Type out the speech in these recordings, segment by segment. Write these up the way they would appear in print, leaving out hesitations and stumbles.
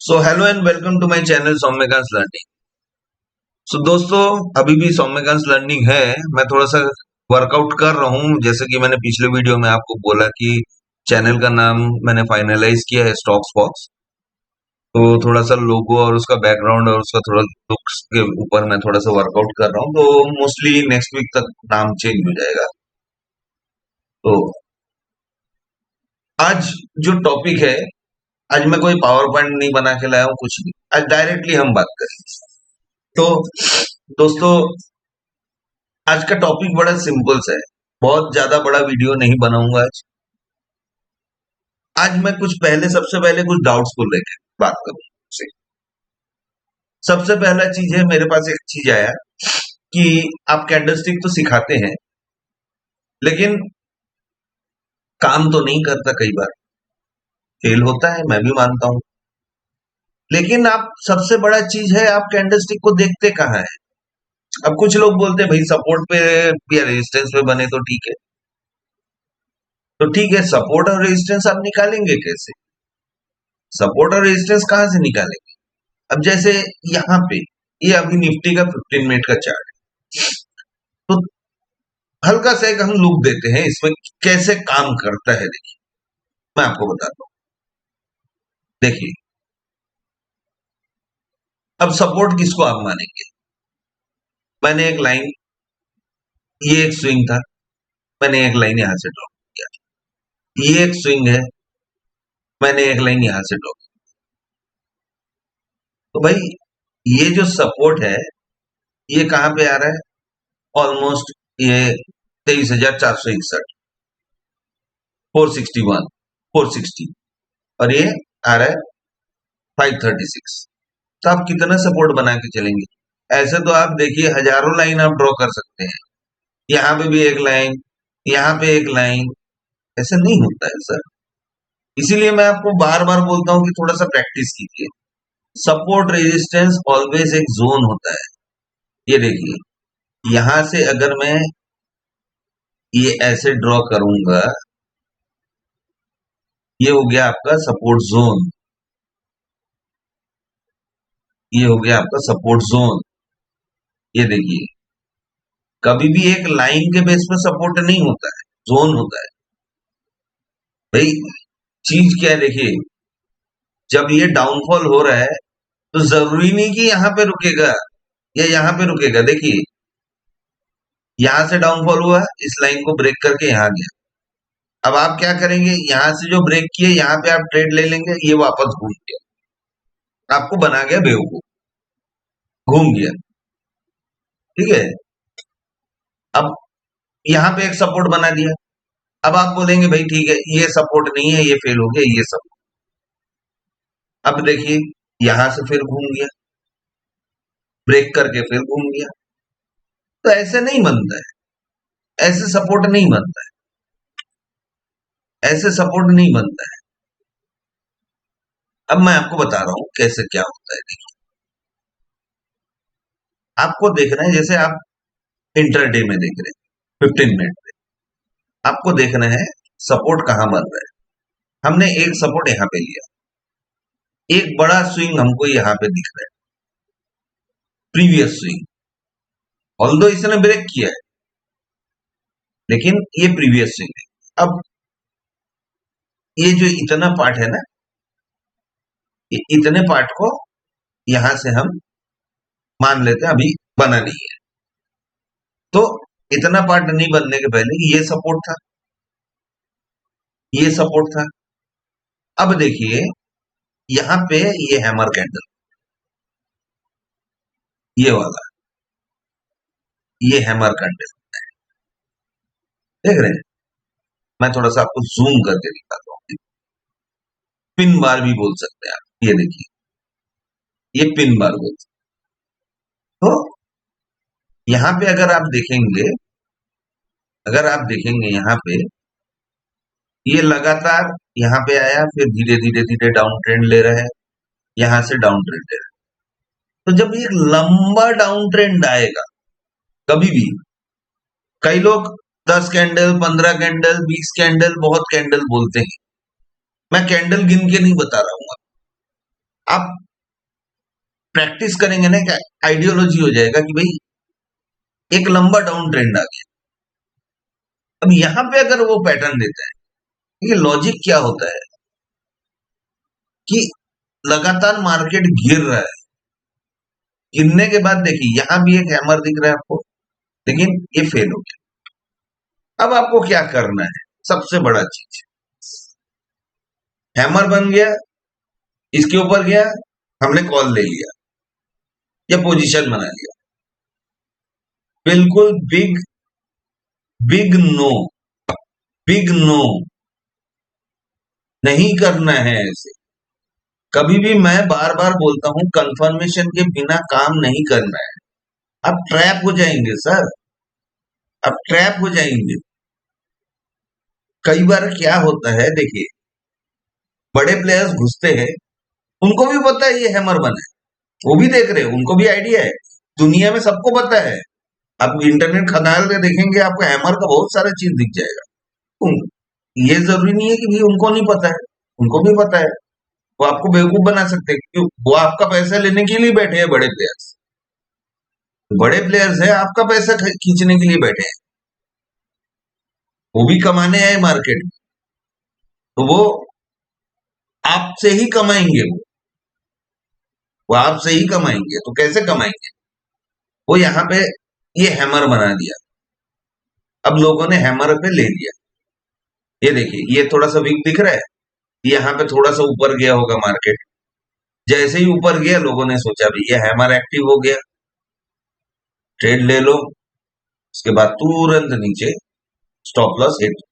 So hello and welcome to my channel Soumyakant learning. So दोस्तों, अभी भी सौम्यकांत लर्निंग है। मैं थोड़ा सा वर्कआउट कर रहा हूँ, जैसे कि मैंने पिछले वीडियो में आपको बोला कि चैनल का नाम मैंने फाइनलाइज किया है स्टॉक्स बॉक्स। तो थोड़ा सा लोगो और उसका बैकग्राउंड और उसका थोड़ा लुक्स के ऊपर मैं थोड़ा सा वर्कआउट कर रहा हूँ, तो मोस्टली नेक्स्ट वीक तक नाम चेंज हो जाएगा। तो आज जो टॉपिक है, आज मैं कोई पावर पॉइंट नहीं बना के लाया हूँ, कुछ नहीं। आज डायरेक्टली हम बात करेंगे। तो दोस्तों, आज का टॉपिक बड़ा सिंपल सा है। बहुत ज्यादा बड़ा वीडियो नहीं बनाऊंगा आज। आज मैं सबसे पहले कुछ डाउट्स को लेकर बात करूंगा। सबसे पहला चीज है, मेरे पास एक चीज आया कि आप कैंडलस्टिक तो सिखाते हैं, लेकिन काम तो नहीं करता। कई बार फेल होता है, मैं भी मानता हूं। लेकिन आप सबसे बड़ा चीज है, आप कैंडलस्टिक को देखते कहाँ है। अब कुछ लोग बोलते हैं भाई सपोर्ट पे या रेजिस्टेंस पे बने तो ठीक है। तो ठीक है, सपोर्ट और रेजिस्टेंस आप निकालेंगे कैसे? सपोर्ट और रेजिस्टेंस कहां से निकालेंगे? अब जैसे यहाँ पे ये अभी निफ्टी का 15 मिनट का चार्ट है, तो हल्का सा एक हम लुक देते हैं इसमें कैसे काम करता है। देखिए, मैं आपको बताता हूँ। देखिए, अब सपोर्ट किसको आप मानेंगे? मैंने एक लाइन, ये एक स्विंग था, मैंने एक लाइन यहां से ड्रॉ किया। ये एक स्विंग है, मैंने एक लाइन यहां से ड्रॉ। तो भाई, ये जो सपोर्ट है, ये कहां पे आ रहा है? ऑलमोस्ट ये 23,461, 461, 460, और ये आ रहा है 536। तो आप कितना सपोर्ट बना के चलेंगे? ऐसे तो आप देखिए हजारों लाइन आप ड्रॉ कर सकते हैं। यहाँ पे भी एक लाइन, यहाँ पे एक लाइन। ऐसा नहीं होता है सर। इसीलिए मैं आपको बार बार बोलता हूँ कि थोड़ा सा प्रैक्टिस कीजिए। सपोर्ट रेजिस्टेंस ऑलवेज एक जोन होता है। ये देखिए, यहां से अगर मैं ये ऐसे ड्रॉ करूंगा, ये हो गया आपका सपोर्ट जोन। ये हो गया आपका सपोर्ट जोन। ये देखिए, कभी भी एक लाइन के बेस पे सपोर्ट नहीं होता है, जोन होता है। भाई, चीज क्या है, देखिए, जब ये डाउनफॉल हो रहा है तो जरूरी नहीं कि यहां पे रुकेगा या यहां पे रुकेगा। देखिए, यहां से डाउनफॉल हुआ, इस लाइन को ब्रेक करके यहां गया। अब आप क्या करेंगे? यहां से जो ब्रेक किए, यहां पे आप ट्रेड ले लेंगे, ये वापस घूम गया, आपको बना गया बेवकूफ, घूम गया। ठीक है। अब यहां पे एक सपोर्ट बना दिया। अब आप बोलेंगे भाई ठीक है, ये सपोर्ट नहीं है, ये फेल हो गया, ये सब। अब देखिए, यहां से फिर घूम गया, ब्रेक करके फिर घूम गया। तो ऐसे नहीं बनता है, ऐसे सपोर्ट नहीं बनता है, ऐसे सपोर्ट नहीं बनता है। अब मैं आपको बता रहा हूं कैसे क्या होता है। देखिए, आपको देखना है, जैसे आप इंटरडे में देख रहे हैं 15 मिनट में, आपको देखना है सपोर्ट कहां बन रहा है। हमने एक सपोर्ट यहां पे लिया, एक बड़ा स्विंग हमको यहां पे दिख रहा है, प्रीवियस स्विंग। ऑल्दो इसने ब्रेक किया है, लेकिन ये प्रीवियस स्विंग है। अब ये जो इतना पार्ट है ना, ये इतने पार्ट को यहां से हम मान लेते हैं अभी बना नहीं है। तो इतना पार्ट नहीं बनने के पहले ये सपोर्ट था, ये सपोर्ट था। अब देखिए, यहां पे ये हैमर कैंडल, ये वाला, ये हैमर कैंडल, देख रहे हैं? मैं थोड़ा सा आपको जूम करके दिखाता हूँ। पिन बार भी बोल सकते हैं आप। ये देखिए, ये पिन बार बोल सकते हैं। तो यहां पे अगर आप देखेंगे, अगर आप देखेंगे यहाँ पे, ये लगातार यहाँ पे आया, फिर धीरे धीरे धीरे डाउन ट्रेंड ले रहा है, यहां से डाउन ट्रेंड ले रहा है। तो जब ये लंबा डाउन ट्रेंड आएगा, कभी भी, कई लोग 10 कैंडल, 15 कैंडल, 20 कैंडल, बहुत कैंडल बोलते हैं। मैं कैंडल गिन के नहीं बता रहा हूं, आप प्रैक्टिस करेंगे ना, क्या आइडियोलॉजी हो जाएगा कि भाई एक लंबा डाउन ट्रेंड आ गया। अब यहां पे अगर वो पैटर्न देता है, ये लॉजिक क्या होता है कि लगातार मार्केट गिर रहा है, गिरने के बाद देखिए यहां भी एक हैमर दिख रहा है आपको, लेकिन ये फेल हो गया। अब आपको क्या करना है, सबसे बड़ा चीज, हैमर बन गया, इसके ऊपर गया, हमने कॉल ले लिया या पोजीशन बना लिया, बिल्कुल big big no, big no, नहीं करना है ऐसे। कभी भी मैं बार बार बोलता हूं, कंफर्मेशन के बिना काम नहीं करना है। आप ट्रैप हो जाएंगे सर, आप ट्रैप हो जाएंगे। कई बार क्या होता है देखिए, बड़े प्लेयर्स घुसते हैं, उनको भी पता है ये हैमर बना है, वो भी देख रहे हैं, उनको भी आइडिया है, दुनिया में सबको पता है। आप इंटरनेट खंगाल के देखेंगे, आपको हैमर का बहुत सारा चीज दिख जाएगा। ये जरूरी नहीं है कि भाई उनको नहीं पता है, उनको भी पता है। वो आपको बेवकूफ बना सकते हैं, क्यों? वो आपका पैसा लेने के लिए बैठे हैं, बड़े प्लेयर्स, बड़े प्लेयर्स है, आपका पैसा खींचने के लिए बैठे हैं, वो भी कमाने आए मार्केट में, तो वो आपसे ही कमाएंगे, वो आपसे ही कमाएंगे। तो कैसे कमाएंगे? वो यहाँ पे ये हैमर बना दिया, अब लोगों ने हैमर पे ले लिया। ये देखिए, ये थोड़ा सा वीक दिख रहा है, यहाँ पे थोड़ा सा ऊपर गया होगा मार्केट, जैसे ही ऊपर गया लोगों ने सोचा भी ये हैमर एक्टिव हो गया, ट्रेड ले लो। उसके बाद तुरंत नीचे स्टॉप लॉस हिट,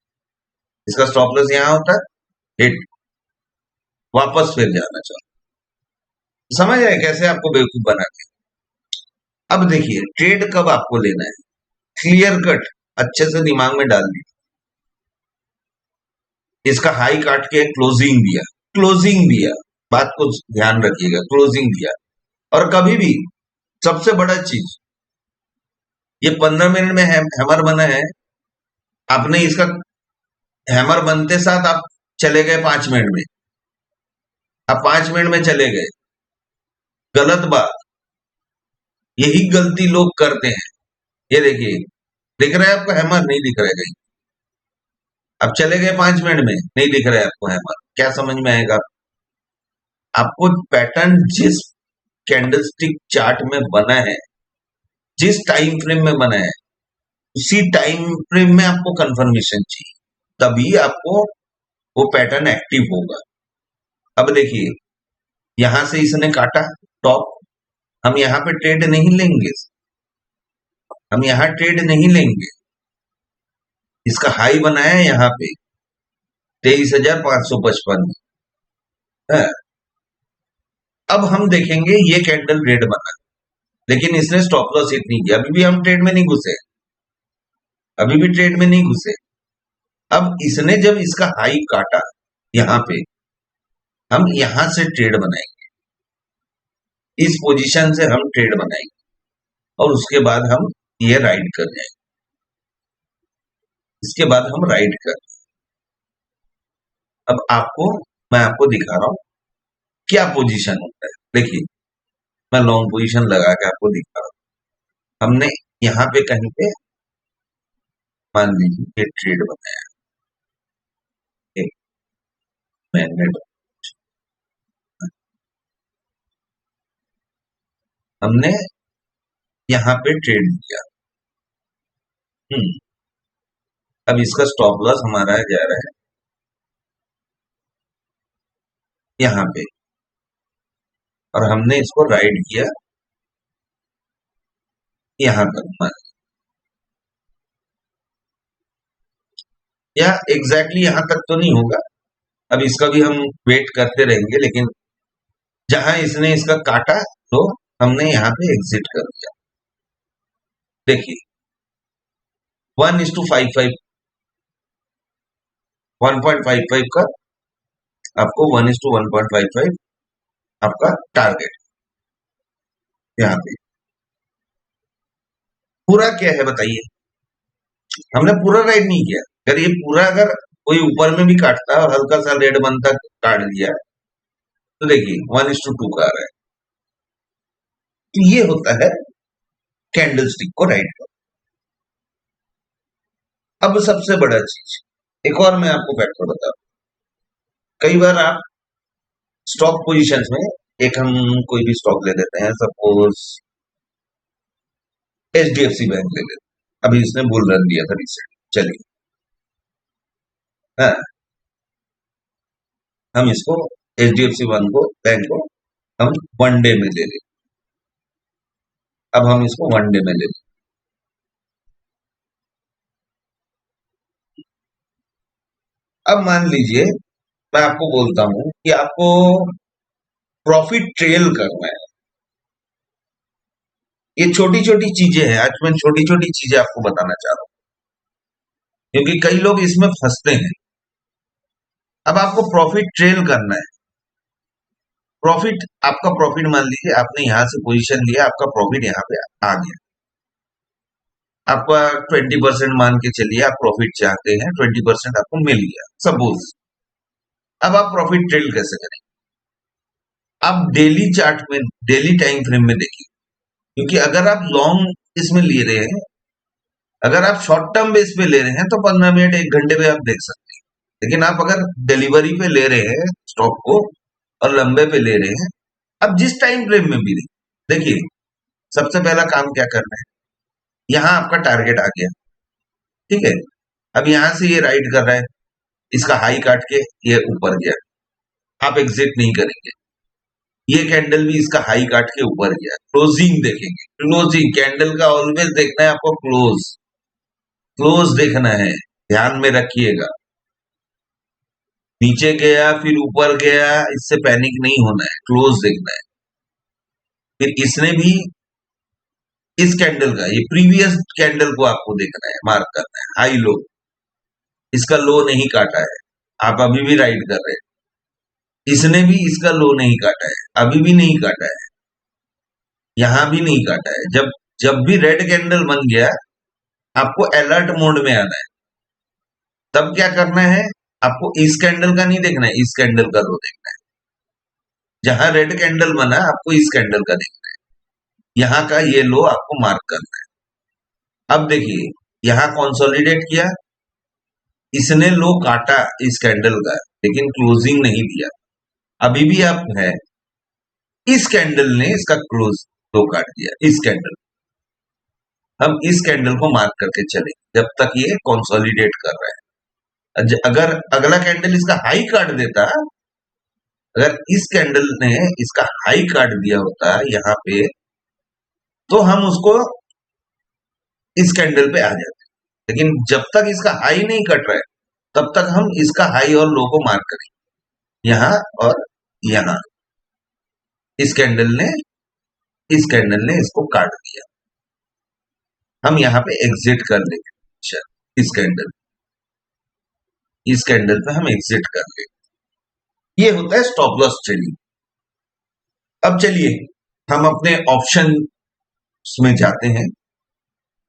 इसका स्टॉप लॉस यहाँ होता है, हिट, वापस फिर जाना चाहिए। समझ रहे हैं कैसे आपको बेवकूफ बना के? अब देखिए ट्रेड कब आपको लेना है, क्लियर कट अच्छे से दिमाग में डाल दी। इसका हाई काट के क्लोजिंग दिया, क्लोजिंग दिया, बात को ध्यान रखिएगा, क्लोजिंग दिया। और कभी भी सबसे बड़ा चीज, ये 15 मिनट में हैमर बना है, आपने इसका हैमर बनते साथ आप चले गए 5 मिनट में, आप 5 मिनट में चले गए, गलत बात। यही गलती लोग करते हैं। ये देखिए, दिख रहा है आपको हैमर? नहीं दिख रहा है कहीं, अब चले गए 5 मिनट में, नहीं दिख रहा है आपको हैमर। क्या समझ में आएगा? आपको पैटर्न जिस कैंडलस्टिक चार्ट में बना है, जिस टाइम फ्रेम में बना है, उसी टाइम फ्रेम में आपको कंफर्मेशन चाहिए, तभी आपको वो पैटर्न एक्टिव होगा। अब देखिए, यहां से इसने काटा टॉप, हम यहां पे ट्रेड नहीं लेंगे, हम यहां ट्रेड नहीं लेंगे। इसका हाई बनाया है यहाँ पे 23,555 है। अब हम देखेंगे, ये कैंडल रेड बना, लेकिन इसने स्टॉप लॉस हिट नहीं किया, अभी भी हम ट्रेड में नहीं घुसे, अभी भी ट्रेड में नहीं घुसे। अब इसने जब इसका हाई काटा यहाँ पे, हम यहां से ट्रेड बनाएंगे, इस पोजीशन से हम ट्रेड बनाएंगे, और उसके बाद हम ये राइड कर जाएंगे, इसके बाद हम राइड कर। अब मैं आपको दिखा रहा हूं क्या पोजीशन होता है। देखिए, मैं लॉन्ग पोजीशन लगा के आपको दिखा रहा हूं। हमने यहाँ पे कहीं पे मान लीजिए ये ट्रेड बनाया, एक मैग्नेट, हमने यहाँ पे ट्रेड किया। अब इसका स्टॉप लॉस हमारा जा रहा है यहाँ पे, और हमने इसको राइड किया यहाँ तक, या एग्जैक्टली यहां तक तो नहीं होगा, अब इसका भी हम वेट करते रहेंगे, लेकिन जहां इसने इसका काटा तो हमने यहाँ पे एग्जिट कर दिया। देखिए 1:55, 1.55 का आपको 1:1.55 आपका टारगेट यहाँ पे। पूरा क्या है बताइए? हमने पूरा राइड नहीं किया। अगर ये पूरा, अगर कोई ऊपर में भी काटता और हल्का सा रेड बनता काट दिया, तो देखिए 1:2 का आ रहा है। तो ये होता है कैंडल स्टिक को राइट कर। अब सबसे बड़ा चीज, एक और मैं आपको फैक्टर बता दूं। कई बार आप स्टॉक पोजीशंस में, एक हम कोई भी स्टॉक ले लेते हैं, सपोज HDFC बैंक ले लेते हैं, अभी इसने बुल रन दिया था रिसेंट, चलिए, हाँ, हम इसको बैंक को हम वनडे में ले लें। अब हम इसको वनडे में ले लें। अब मान लीजिए मैं आपको बोलता हूं कि आपको प्रॉफिट ट्रेल करना है। ये छोटी छोटी चीजें हैं, आज मैं छोटी छोटी चीजें आपको बताना चाह रहा हूं, क्योंकि कई लोग इसमें फंसते हैं। अब आपको प्रॉफिट ट्रेल करना है। प्रॉफिट, आपका प्रॉफिट मान लीजिए आपने यहां से पोजीशन लिया, आपका प्रॉफिट यहां पे आ गया, आपका 20% मान के चलिए, आप प्रॉफिट चाहते हैं, 20% आपको मिल गया सपोज। अब आप प्रॉफिट ट्रेल कैसे करेंगे? आप डेली चार्ट में, डेली टाइम फ्रेम में देखिए, क्योंकि अगर आप लॉन्ग इसमें ले रहे हैं, अगर आप शॉर्ट टर्म बेस पे ले रहे हैं तो 15 मिनट 1 घंटे में आप देख सकते हैं। लेकिन आप अगर डिलीवरी पे ले रहे हैं स्टॉक को और लंबे पे ले रहे हैं, अब जिस टाइम फ्रेम में भी देखिए, सबसे पहला काम क्या करना है, यहां आपका टारगेट आ गया, ठीक है। अब यहां से ये राइड कर रहा है, इसका हाई काट के ये ऊपर गया, आप एग्जिट नहीं करेंगे। ये कैंडल भी इसका हाई काट के ऊपर गया, क्लोजिंग देखेंगे, क्लोजिंग कैंडल का ऑलवेज देखना है आपको, क्लोज, क्लोज देखना है, ध्यान में रखिएगा। नीचे गया फिर ऊपर गया, इससे पैनिक नहीं होना है, क्लोज देखना है। फिर इसने भी इस कैंडल का, ये प्रीवियस कैंडल को आपको देखना है, मार्क करना है, हाई लो, इसका लो नहीं काटा है, आप अभी भी राइड कर रहे हैं। इसने भी इसका लो नहीं काटा है, अभी भी नहीं काटा है, यहां भी नहीं काटा है। जब जब भी रेड कैंडल बन गया, आपको अलर्ट मोड में आना है। तब क्या करना है, आपको इस कैंडल का नहीं देखना है, इस कैंडल का लो देखना है। जहां रेड कैंडल बना, आपको इस कैंडल का देखना है, यहां का ये लो आपको मार्क करना है। अब देखिए, यहां कंसोलिडेट किया, इसने लो काटा इस कैंडल का, लेकिन क्लोजिंग नहीं दिया। अभी भी आप है, इस कैंडल ने इसका क्लोज लो काट दिया, इस कैंडल। हम इस कैंडल को मार्क करके चले जब तक ये कंसोलिडेट कर रहा है। अगर अगला कैंडल इसका हाई काट देता, अगर इस कैंडल ने इसका हाई काट दिया होता यहाँ पे, तो हम उसको इस कैंडल पे आ जाते। लेकिन जब तक इसका हाई नहीं कट रहा है, तब तक हम इसका हाई और लो को मार्क करेंगे, यहां और यहां। इस कैंडल ने इसको काट दिया, हम यहाँ पे एग्जिट कर लेंगे। अच्छा, इस कैंडल पे हम एग्जिट कर लेंगे। ये होता है स्टॉप लॉस ट्रेडिंग। अब चलिए हम अपने ऑप्शन में जाते हैं।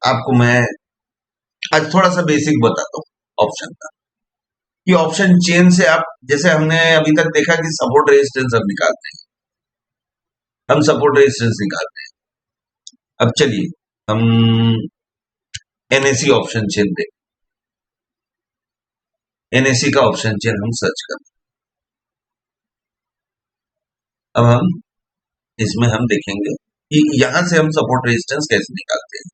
आपको मैं आज थोड़ा सा बेसिक बताता हूँ ऑप्शन का। ये ऑप्शन चेन से आप, जैसे हमने अभी तक देखा कि सपोर्ट रेजिस्टेंस हम निकालते हैं, हम सपोर्ट रेजिस्टेंस निकालते हैं। अब चलिए हम NSE ऑप्शन चेन देखें। NSE का ऑप्शन चेन हम सर्च करें। अब हम इसमें हम देखेंगे कि यहां से हम सपोर्ट रेजिस्टेंस कैसे निकालते हैं।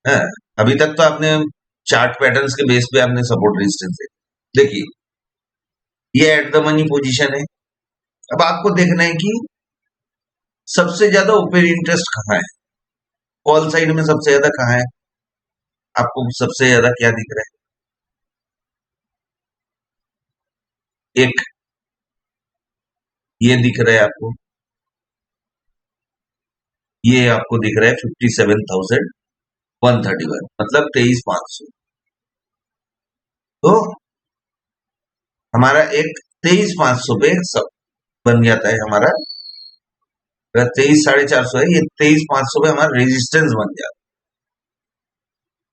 हाँ, अभी तक तो आपने चार्ट पैटर्न्स के बेस पे आपने सपोर्ट रेजिस्टेंस देखिए, ये एट द मनी पोजीशन है। अब आपको देखना है कि सबसे ज्यादा ओपन इंटरेस्ट कहाँ है, कॉल साइड में सबसे ज्यादा कहाँ है, आपको सबसे ज्यादा क्या दिख रहा है? एक ये दिख रहा है आपको, ये आपको दिख रहा है 57,131, मतलब 23,500। तो हमारा एक 23,500 पे सब बन जाता है हमारा। अगर 23,450 है, ये 23,500 पे हमारा रेजिस्टेंस बन जाता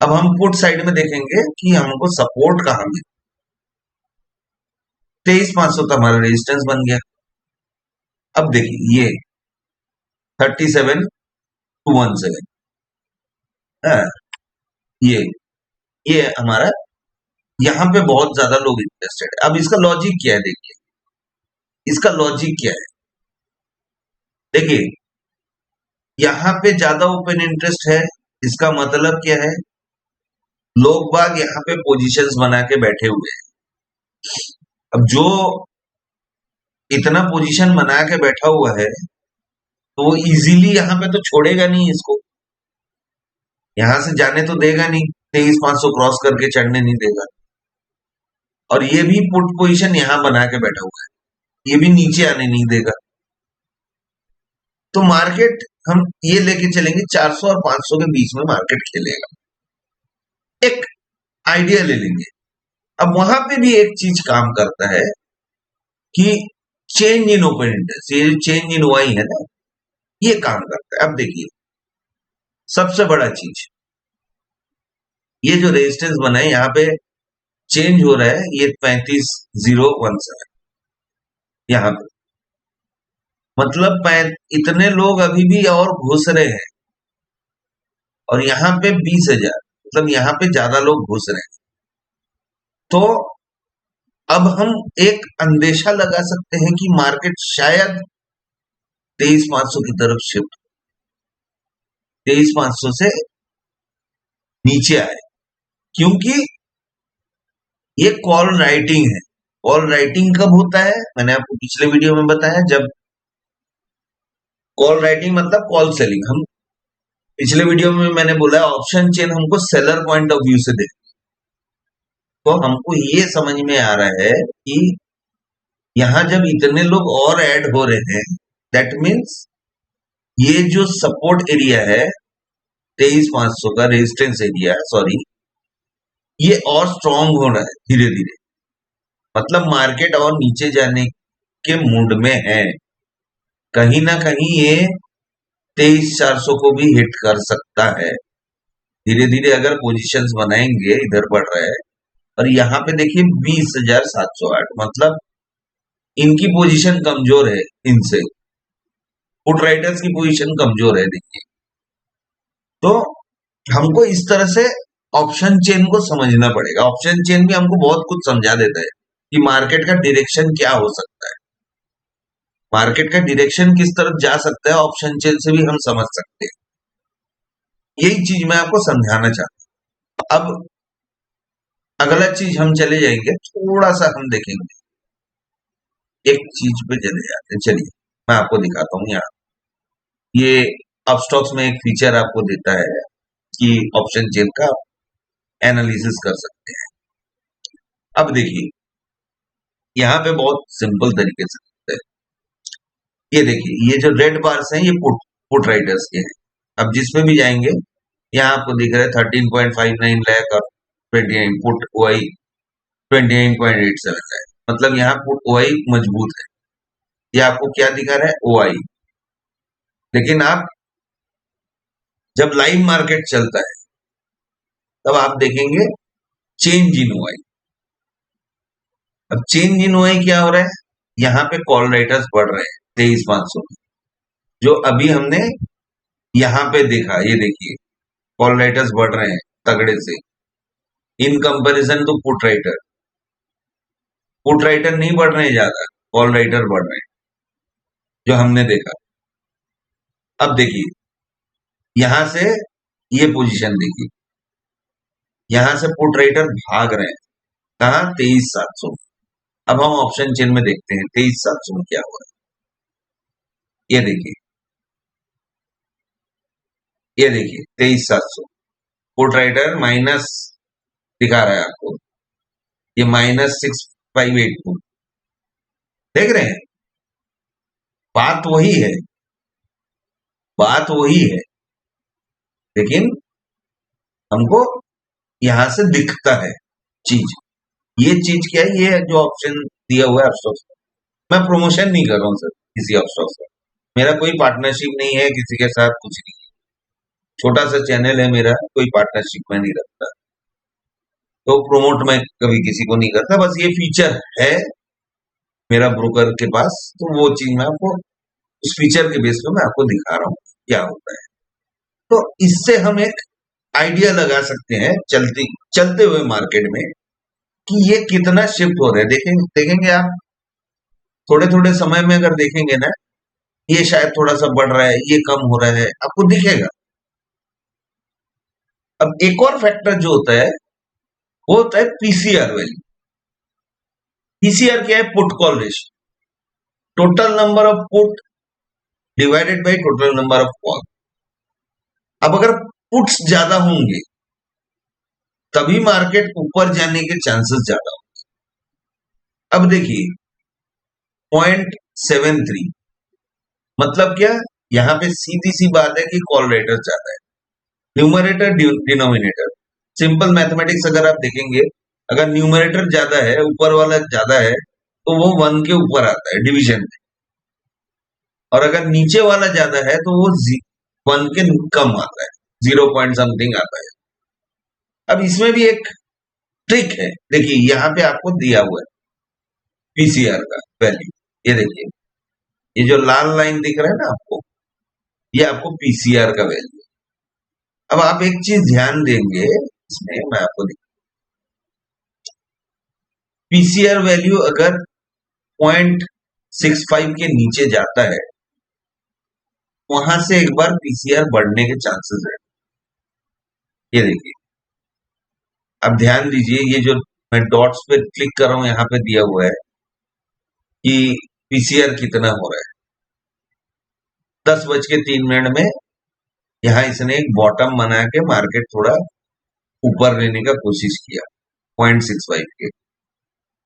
है। अब हम पुट साइड में देखेंगे कि हमको सपोर्ट कहाँ मिले। 23,500 तो हमारा रेजिस्टेंस बन गया। अब देखिए ये 37,217, हाँ, ये ये हमारा, यहाँ पे बहुत ज्यादा लोग इंटरेस्टेड है। अब इसका लॉजिक क्या है, देखिए इसका लॉजिक क्या है। देखिए यहाँ पे ज्यादा ओपन इंटरेस्ट है, इसका मतलब क्या है, लोग बाग यहाँ पे पोजीशंस बना के बैठे हुए हैं। अब जो इतना पोजीशन बना के बैठा हुआ है तो वो इजीली यहाँ पे तो छोड़ेगा नहीं इसको, यहाँ से जाने तो देगा नहीं, 23,500 क्रॉस करके चढ़ने नहीं देगा। और ये भी पुट पोजीशन यहाँ बना के बैठा हुआ है, ये भी नीचे आने नहीं देगा। तो मार्केट हम ये लेके चलेंगे 400 और 500 के बीच में मार्केट खेलेगा, एक आइडिया ले लेंगे। अब वहां पे भी एक चीज काम करता है कि चेंज इन ओपन इंटरेस्ट, ये जो चेंज इन वाई है ना, ये काम करता है। अब देखिए सबसे बड़ा चीज, ये जो रेजिस्टेंस बना है यहाँ पे चेंज हो रहा है, ये 35,017 यहाँ पे, मतलब इतने लोग अभी भी और घुस रहे हैं, और यहाँ पे 20,000, मतलब यहाँ पे ज्यादा लोग घुस रहे हैं। तो अब हम एक अंदेशा लगा सकते हैं कि मार्केट शायद 23,500 की तरफ शिफ्ट, 23,500 से नीचे आए, क्योंकि ये कॉल राइटिंग है। कॉल राइटिंग कब होता है, मैंने आपको पिछले वीडियो में बताया, जब कॉल राइटिंग मतलब कॉल सेलिंग, हम पिछले वीडियो में मैंने बोला ऑप्शन चेन हमको सेलर पॉइंट ऑफ व्यू से देख, तो हमको ये समझ में आ रहा है कि यहां जब इतने लोग और ऐड हो रहे हैं, दैट मीन्स ये जो सपोर्ट एरिया है 23,500 का, रेजिस्टेंस एरिया, सॉरी, ये और स्ट्रॉन्ग हो रहा है धीरे धीरे, मतलब मार्केट और नीचे जाने के मूड में है। कहीं ना कहीं ये 23,400 को भी हिट कर सकता है धीरे धीरे, अगर पोजीशंस बनाएंगे, इधर बढ़ रहा है। और यहाँ पे देखिए 20,708, मतलब इनकी पोजीशन कमजोर है, इनसे पुट राइटर्स की पोजीशन कमजोर है। देखिए तो हमको इस तरह से ऑप्शन चेन को समझना पड़ेगा। ऑप्शन चेन भी हमको बहुत कुछ समझा देता है कि मार्केट का डायरेक्शन क्या हो सकता है, मार्केट का डायरेक्शन किस तरफ जा सकता है, ऑप्शन चेन से भी हम समझ सकते हैं। यही चीज मैं आपको समझाना चाहता हूं। अब अगला चीज हम चले जाएंगे, थोड़ा सा हम देखेंगे, एक चीज पे चले जाते हैं। चलिए मैं आपको दिखाता हूँ। यहाँ ये अपस्टॉक्स में एक फीचर आपको देता है कि ऑप्शन चेन का एनालिसिस कर सकते हैं। अब देखिए यहाँ पे बहुत सिंपल तरीके से होता है। ये देखिए ये जो रेड बार्स हैं ये पुट राइटर्स के हैं। अब जिसमें भी जाएंगे यहाँ आपको दिख रहा है 13.59 लाख और 29 पुट ओआई 29.87 है, मतलब यहाँ पुट ओआई मजबूत है। ये आपको क्या दिखा रहा है, ओआई। लेकिन आप जब लाइव मार्केट चलता है तब आप देखेंगे चेंज इन ओआई। अब चेंज इन ओआई क्या हो रहा है, यहाँ पे कॉल राइटर्स बढ़ रहे हैं 23,500, जो अभी हमने यहाँ पे देखा। ये देखिए कॉल राइटर्स बढ़ रहे हैं तगड़े से, in comparison to put writer. Put writer नहीं बढ़ रहे हैं ज्यादा, कॉल राइटर बढ़ रहे हैं जो हमने देखा। अब देखिए यहां से ये पोजीशन देखिए, यहां से पुट राइटर भाग रहे हैं कहा, 23,700। अब हम ऑप्शन चेन में देखते हैं 23,700 में क्या हुआ है। ये देखिए, ये देखिए 23,700, पुट राइटर माइनस दिखा रहा है आपको, ये -6,582, देख रहे हैं। बात वही है, बात वही है, लेकिन हमको यहां से दिखता है चीज। ये चीज क्या है, ये जो ऑप्शन दिया हुआ है अपस्टॉक्स, मैं प्रमोशन नहीं कर रहा हूँ सर किसी अपस्टॉक्स का, मेरा कोई पार्टनरशिप नहीं है किसी के साथ, कुछ नहीं, छोटा सा चैनल है मेरा, कोई पार्टनरशिप में नहीं रखता, तो प्रोमोट मैं कभी किसी को नहीं करता। बस ये फीचर है मेरा ब्रोकर के पास, तो वो चीज मैं आपको उस फीचर के बेस पे मैं आपको दिखा रहा हूँ क्या होता है। तो इससे हम एक आइडिया लगा सकते हैं चलते चलते हुए मार्केट में कि ये कितना शिफ्ट हो रहा है। देखेंगे आप थोड़े थोड़े समय में अगर देखेंगे ना, ये शायद थोड़ा सा बढ़ रहा है, ये कम हो रहा है, आपको दिखेगा। अब एक और फैक्टर जो होता है वो होता है पीसीआर वैल्यू। पीसीआर क्या है? Put call ratio, total number of put divided by total number of call. अब अगर पुट्स ज्यादा होंगे तभी मार्केट ऊपर जाने के चांसेस ज्यादा होंगे। अब देखिए 0.73 मतलब क्या? यहां पे सीधी सी बात है कि कॉल रेटर ज्यादा है, न्यूमरेटर डिनोमिनेटर। सिंपल मैथमेटिक्स अगर आप देखेंगे, अगर न्यूमरेटर ज्यादा है, ऊपर वाला ज्यादा है, तो वो 1 के ऊपर आता है डिवीजन में, और अगर नीचे वाला ज्यादा है तो वो 1 के कम आता है, 0 पॉइंट समथिंग आता है। अब इसमें भी एक ट्रिक है, देखिए यहाँ पे आपको दिया हुआ है पीसीआर का वैल्यू। ये देखिए, ये जो लाल लाइन दिख रहा है ना आपको, ये आपको पीसीआर का वैल्यू। अब आप एक चीज ध्यान देंगे इसमें, मैं आपको पीसीआर वैल्यू अगर 0.65 के नीचे जाता है, वहां से एक बार पीसीआर बढ़ने के चांसेस है। ये देखिए, अब ध्यान दीजिए, ये जो मैं डॉट्स पे क्लिक कर रहा हूं, यहाँ पे दिया हुआ है कि पीसीआर कितना हो रहा है। 10:03 में यहाँ इसने एक बॉटम बना के मार्केट थोड़ा ऊपर लेने का कोशिश किया 0.65 के,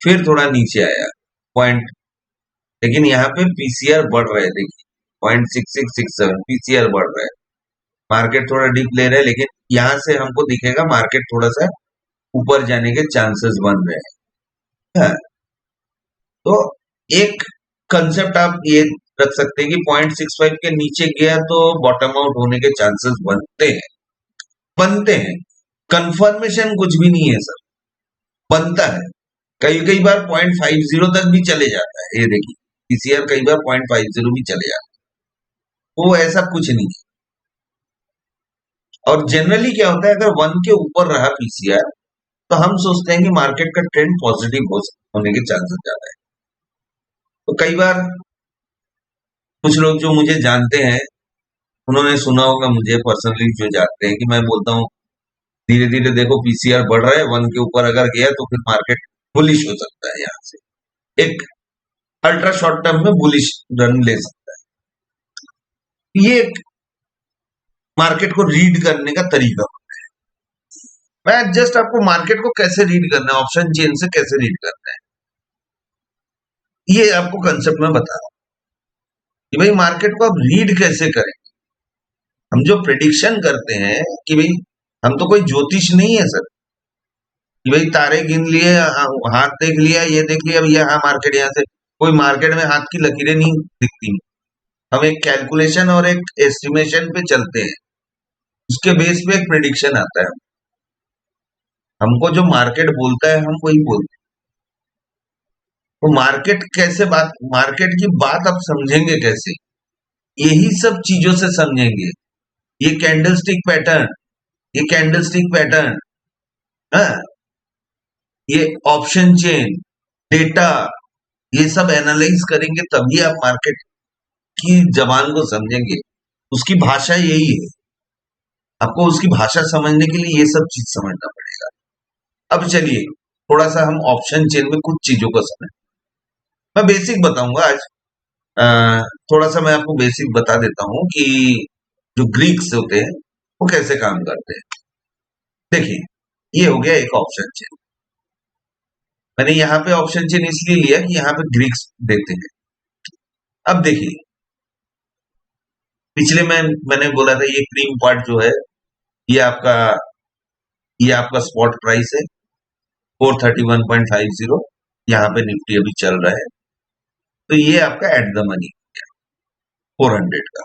फिर थोड़ा नीचे आया पॉइंट, लेकिन यहाँ पे पीसीआर बढ़ रहा है। देखिए 0.6667 पीसीआर बढ़ रहा है, मार्केट थोड़ा डीप ले रहा है, लेकिन यहाँ से हमको दिखेगा मार्केट थोड़ा सा ऊपर जाने के चांसेस बन रहे हैं। हाँ, तो एक कंसेप्ट आप ये रख सकते हैं कि 0.65 के नीचे गया तो बॉटम आउट होने के चांसेस बनते हैं। कंफर्मेशन कुछ भी नहीं है सर, बनता है। कई कई बार 0.50 तक भी चले जाता है। ये देखिए पीसीआर कई बार 0.50 भी चले जाता है, तो ऐसा कुछ नहीं है। और जनरली क्या होता है, अगर 1 के ऊपर रहा पीसीआर तो हम सोचते हैं कि मार्केट का ट्रेंड पॉजिटिव होने के चांसेस ज्यादा है। तो कई बार कुछ लोग जो मुझे जानते हैं, उन्होंने सुना होगा मुझे पर्सनली, जो जानते हैं कि मैं बोलता हूँ धीरे धीरे देखो पीसीआर बढ़ रहा है, 1 के ऊपर अगर गया तो फिर मार्केट बुलिश हो सकता है, यहाँ से एक अल्ट्रा शॉर्ट टर्म में बुलिश रन ले सकता है। ये एक मार्केट को रीड करने का तरीका। मैं जस्ट आपको मार्केट को कैसे रीड करना है, ऑप्शन चेन से कैसे रीड करना है, ये आपको कंसेप्ट में बता रहा हूं कि भाई मार्केट को आप रीड कैसे करें। हम जो प्रिडिक्शन करते हैं कि भाई, हम तो कोई ज्योतिष नहीं है सर कि भाई तारे गिन लिए, हाथ देख लिया, ये देख लिया, अब यहाँ मार्केट, यहाँ से कोई मार्केट में हाथ की लकीरें नहीं दिखती। हम एक कैलकुलेशन और एक एस्टिमेशन पे चलते हैं, उसके बेस पे एक प्रिडिक्शन आता है। हमको जो मार्केट बोलता है हम वही बोलते हैं। तो मार्केट की बात आप समझेंगे कैसे? यही सब चीजों से समझेंगे। ये कैंडलस्टिक पैटर्न, ये कैंडलस्टिक पैटर्न, हाँ, ये ऑप्शन चेन डेटा, ये सब एनालाइज करेंगे तभी आप मार्केट की जबान को समझेंगे। उसकी भाषा यही है, आपको उसकी भाषा समझने के लिए ये सब चीज समझना पड़ेगा। अब चलिए थोड़ा सा हम ऑप्शन चेन में कुछ चीजों को समझ, मैं बेसिक बताऊंगा आज। थोड़ा सा मैं आपको बेसिक बता देता हूं कि जो ग्रीक्स होते हैं वो कैसे काम करते हैं। देखिए, ये हो गया एक ऑप्शन चेन। मैंने यहाँ पे ऑप्शन चेन इसलिए लिया कि यहाँ पे ग्रीक्स देते हैं। अब देखिए, पिछले मैंने बोला था ये क्रीम पार्ट जो है, ये आपका ये आपका स्पॉट प्राइस है 431.50, यहाँ पे निफ्टी अभी चल रहा है, तो ये आपका एट द मनी 400 का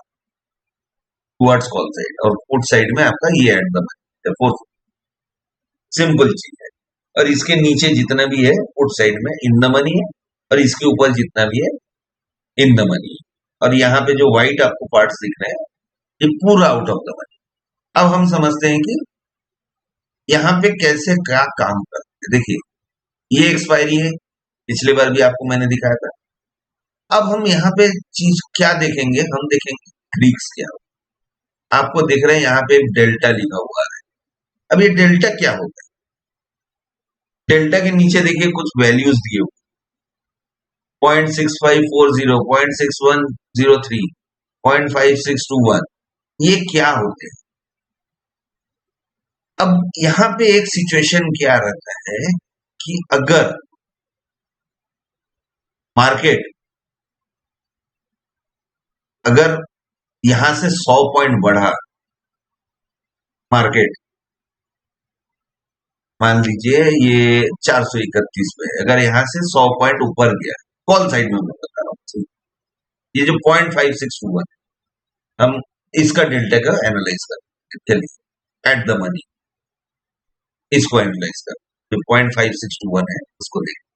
टुवर्ड्स कॉल साइड, और पुट साइड में आपका ये एट द मनी 4, सिंपल चीज है। और इसके नीचे जितना भी है पुट साइड में इन द मनी है, और इसके ऊपर जितना भी है इन द मनी, और यहाँ पे जो व्हाइट आपको पार्ट्स दिख रहे हैं ये पूरा आउट ऑफ द मनी। अब हम समझते हैं कि यहाँ पे कैसे क्या काम करते हैं। देखिए ये एक्सपायरी है, पिछले बार भी आपको मैंने दिखाया था। अब हम यहाँ पे चीज क्या देखेंगे, हम देखेंगे ग्रीक्स क्या होता है। आपको दिख रहे हैं यहाँ पे एक डेल्टा लिखा हुआ है। अब ये डेल्टा क्या होता है? डेल्टा के नीचे देखिए कुछ वैल्यूज दिए हुए, 0.6540, 0.6103, 0.5621, ये क्या होते हैं? अब यहाँ पे एक सिचुएशन क्या रहता है कि अगर मार्केट अगर यहां से 100 पॉइंट बढ़ा, मार्केट मान लीजिए ये 431 पे है, अगर यहां से 100 पॉइंट ऊपर गया, कॉल साइड में मैं बता रहा हूँ, ये जो 0.5621 है, हम इसका डेल्टा का एनालाइज करें, चलिए एट द मनी इसको एनालाइज करें, जो 0.5621 है उसको देखें।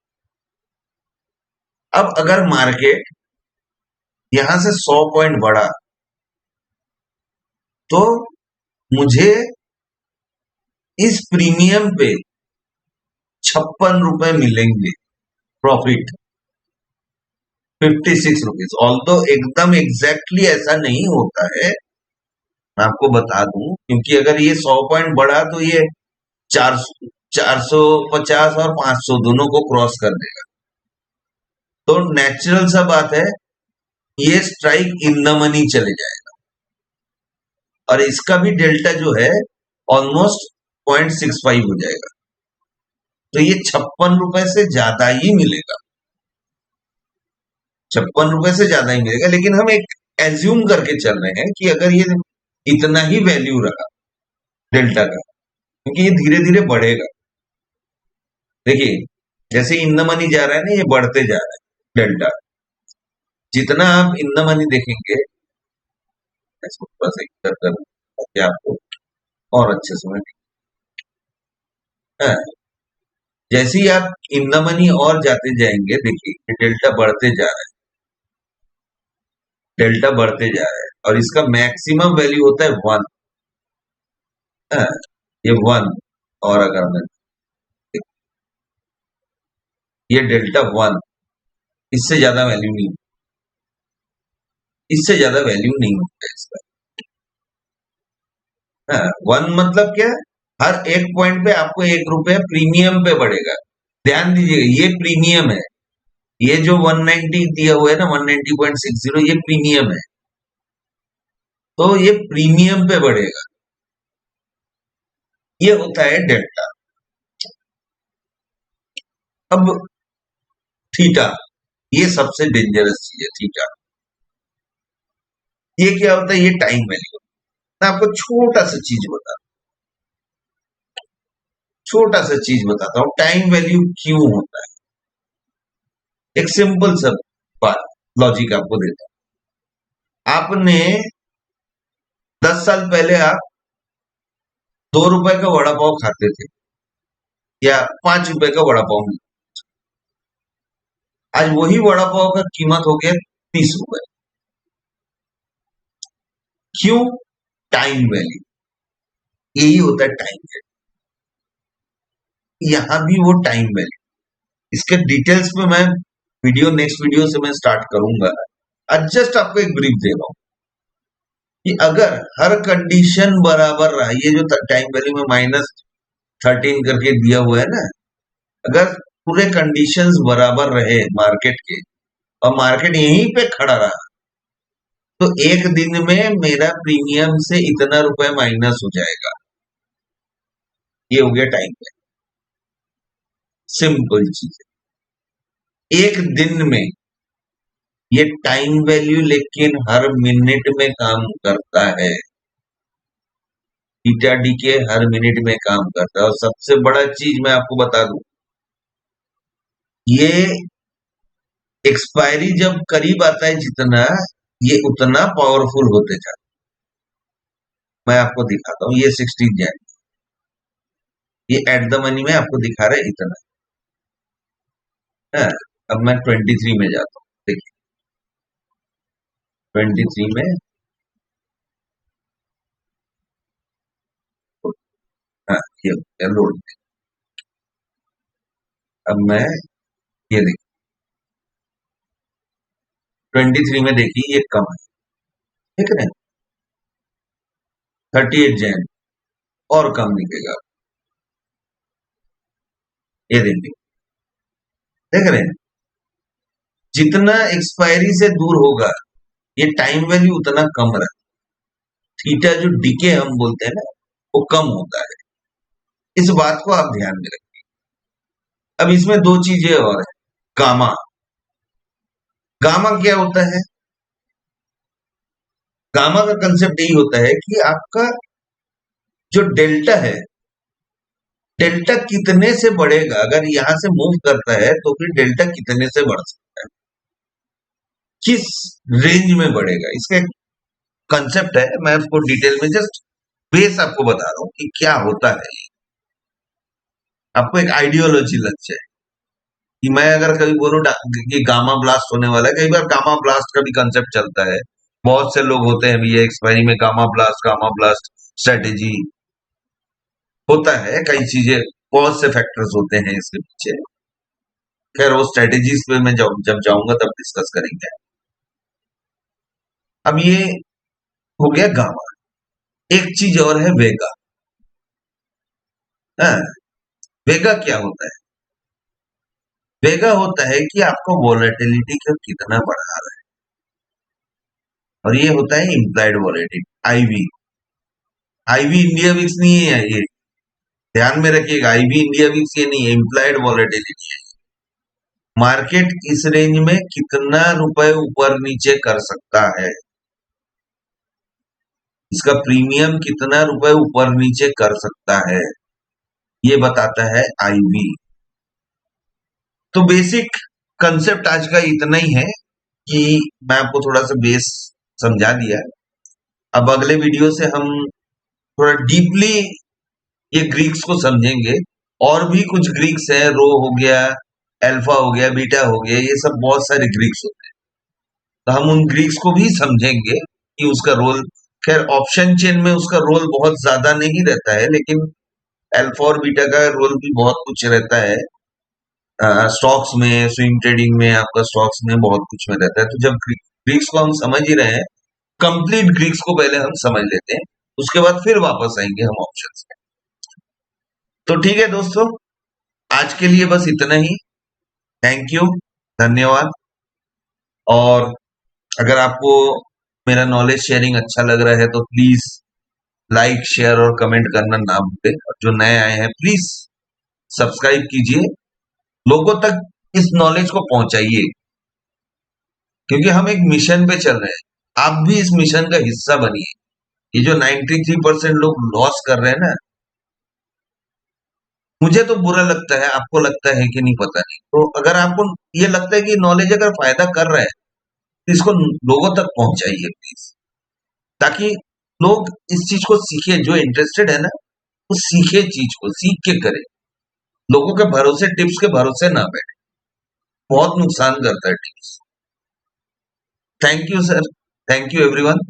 अब अगर मार्केट यहां से 100 पॉइंट बढ़ा तो मुझे इस प्रीमियम पे 56 रुपए मिलेंगे प्रॉफिट, 56 रुपीज। ऑल्दो एकदम एग्जैक्टली ऐसा नहीं होता है, मैं आपको बता दूं, क्योंकि अगर ये 100 पॉइंट बढ़ा तो ये 450 और 500 दोनों को क्रॉस कर देगा। तो नेचुरल सा बात है, ये स्ट्राइक इन द मनी चले जाएगा, और इसका भी डेल्टा जो है ऑलमोस्ट 0.65 हो जाएगा। तो ये 56 रुपए से ज्यादा ही मिलेगा, 56 रुपए से ज्यादा ही मिलेगा। लेकिन हम एक एज्यूम करके चल रहे हैं कि अगर ये इतना ही वैल्यू रहा डेल्टा का, क्योंकि ये धीरे धीरे बढ़ेगा। देखिए जैसे इन द मनी जा रहा है ना, ये बढ़ते जा रहा है डेल्टा। जितना आप इन द मनी देखेंगे, इसको थोड़ा सा इधर कर ताकि आपको और अच्छे से हाँ, जैसे ही आप इन द मनी और जाते जाएंगे, देखिए डेल्टा बढ़ते जा रहा है, डेल्टा बढ़ते जा रहा है, और इसका मैक्सिमम वैल्यू होता है 1। हाँ, ये 1, और अगर मैं ये डेल्टा 1, इससे ज्यादा वैल्यू नहीं, इससे ज्यादा वैल्यू नहीं होता है इसका। हाँ, 1 मतलब क्या? हर एक पॉइंट पे आपको 1 रुपया प्रीमियम पे बढ़ेगा। ध्यान दीजिएगा ये प्रीमियम है, ये जो 190 दिया हुआ है ना, 190.60, ये प्रीमियम है, तो ये प्रीमियम पे बढ़ेगा। ये होता है डेल्टा। अब थीटा, ये सबसे डेंजरस चीज है थीटा। ये क्या होता है? ये टाइम वैल्यू। मैं आपको छोटा सा चीज बताता हूँ टाइम वैल्यू क्यों होता है। एक सिंपल सा बात, लॉजिक आपको देता हूं। आपने 10 साल पहले आप 2 रुपए का वड़ा पाव खाते थे, या 5 रुपए का वड़ा पाव मिलता, आज वही वड़ा पाव का कीमत हो गया 30 रुपए। क्यों? टाइम वैल्यू, यही होता है टाइम वैल्यू। यहां भी वो टाइम वैल्यू, इसके डिटेल्स में मैं नेक्स्ट वीडियो से मैं स्टार्ट करूंगा। आज जस्ट आपको एक ब्रीफ दे रहा हूं कि अगर हर कंडीशन बराबर रहा, ये जो टाइम वैल्यू में -13 करके दिया हुआ है ना, अगर पूरे कंडीशंस बराबर रहे मार्केट के, और मार्केट यहीं पे खड़ा रहा, तो एक दिन में मेरा प्रीमियम से इतना रुपए माइनस हो जाएगा। ये हो गया टाइम वैल्यू। सिंपल चीज है, एक दिन में ये टाइम वैल्यू लेकिन हर मिनट में काम करता है। थीटा डी के हर मिनट में काम करता है। और सबसे बड़ा चीज मैं आपको बता दूं, ये एक्सपायरी जब करीब आता है जितना, ये उतना पावरफुल होते जाता है। मैं आपको दिखाता हूँ, ये 16 जैन, ये एट द मनी में आपको दिखा रहा है इतना है। अब मैं 23 में जाता हूँ, देखिए 23 में, हाँ ये लोड। अब मैं ये देखिए 23 में देखिए ये कम है, ठीक है, 38 जैन और कम दिखेगा, ये देखिए, देख रहे हैं, जितना एक्सपायरी से दूर होगा ये टाइम वैल्यू उतना कम रहा, थीटा जो डीके हम बोलते हैं ना वो कम होता है, इस बात को आप ध्यान में रखें। अब इसमें दो चीजें और है, गामा, गामा क्या होता है, गामा का कंसेप्ट यही होता है कि आपका जो डेल्टा है, डेल्टा कितने से बढ़ेगा, अगर यहां से मूव करता है तो फिर डेल्टा कितने से बढ़ सकता है, किस रेंज में बढ़ेगा, इसका एक कंसेप्ट है, मैं उसको डिटेल में जस्ट बेस आपको बता रहा हूं कि क्या होता है, आपको एक आइडियोलॉजी लग जाए कि मैं अगर कभी बोलूं कि गामा ब्लास्ट होने वाला है, कई बार गामा ब्लास्ट का भी कंसेप्ट चलता है, बहुत से लोग होते हैं भी एक्सपायरी में गामा ब्लास्ट स्ट्रेटेजी होता है, कई चीजें, बहुत से फैक्टर्स होते हैं इसके पीछे, खैर वो स्ट्रेटेजीज पे मैं जब जाऊंगा तब डिस्कस करेंगे। अब ये हो गया गामा, एक चीज और है वेगा, हाँ, वेगा क्या होता है, वेगा होता है कि आपको वोलेटिलिटी को कितना बढ़ा रहा है, और ये होता है implied volatility, IV, IV India VIX नहीं है ये, ध्यान में रखिएगा, आईवी इंडिया विक्स ये नहीं है, इम्प्लाइड वोलेटिलिटी है, मार्केट इस रेंज में कितना रुपए ऊपर नीचे कर सकता है, इसका प्रीमियम कितना रुपए ऊपर नीचे कर सकता है, ये बताता है आईवी। तो बेसिक कंसेप्ट आज का इतना ही है कि मैं आपको थोड़ा सा बेस समझा दिया, अब अगले वीडियो से हम थोड़ा डीपली ये ग्रीक्स को समझेंगे, और भी कुछ ग्रीक्स हैं, रो हो गया, अल्फा हो गया, बीटा हो गया, ये सब बहुत सारे ग्रीक्स होते हैं, तो हम उन ग्रीक्स को भी समझेंगे कि उसका रोल, खैर ऑप्शन चेन में उसका रोल बहुत ज्यादा नहीं रहता है, लेकिन अल्फा और बीटा का रोल भी बहुत कुछ रहता है, स्टॉक्स में, स्विंग ट्रेडिंग में, आपका स्टॉक्स में बहुत कुछ में रहता है, तो जब ग्रीक्स को हम समझ ही रहे हैं, कंप्लीट ग्रीक्स को पहले हम समझ लेते हैं, उसके बाद फिर वापस आएंगे हम ऑप्शंस में। तो ठीक है दोस्तों, आज के लिए बस इतना ही, थैंक यू, धन्यवाद, और अगर आपको मेरा नॉलेज शेयरिंग अच्छा लग रहा है तो प्लीज लाइक, शेयर और कमेंट करना ना भूलें, और जो नए आए हैं प्लीज सब्सक्राइब कीजिए, लोगों तक इस नॉलेज को पहुंचाइए, क्योंकि हम एक मिशन पे चल रहे हैं, आप भी इस मिशन का हिस्सा बनिए। ये जो 93% लोग लॉस कर रहे हैं ना, मुझे तो बुरा लगता है, आपको लगता है कि नहीं पता नहीं, तो अगर आपको ये लगता है कि नॉलेज अगर फायदा कर रहा है तो इसको लोगों तक पहुंचाइए प्लीज, ताकि लोग इस चीज को सीखे, जो इंटरेस्टेड है ना वो सीखे, चीज को सीख के करे, लोगों के भरोसे, टिप्स के भरोसे ना बैठे, बहुत नुकसान करता है tips. Thank you sir, thank you everyone.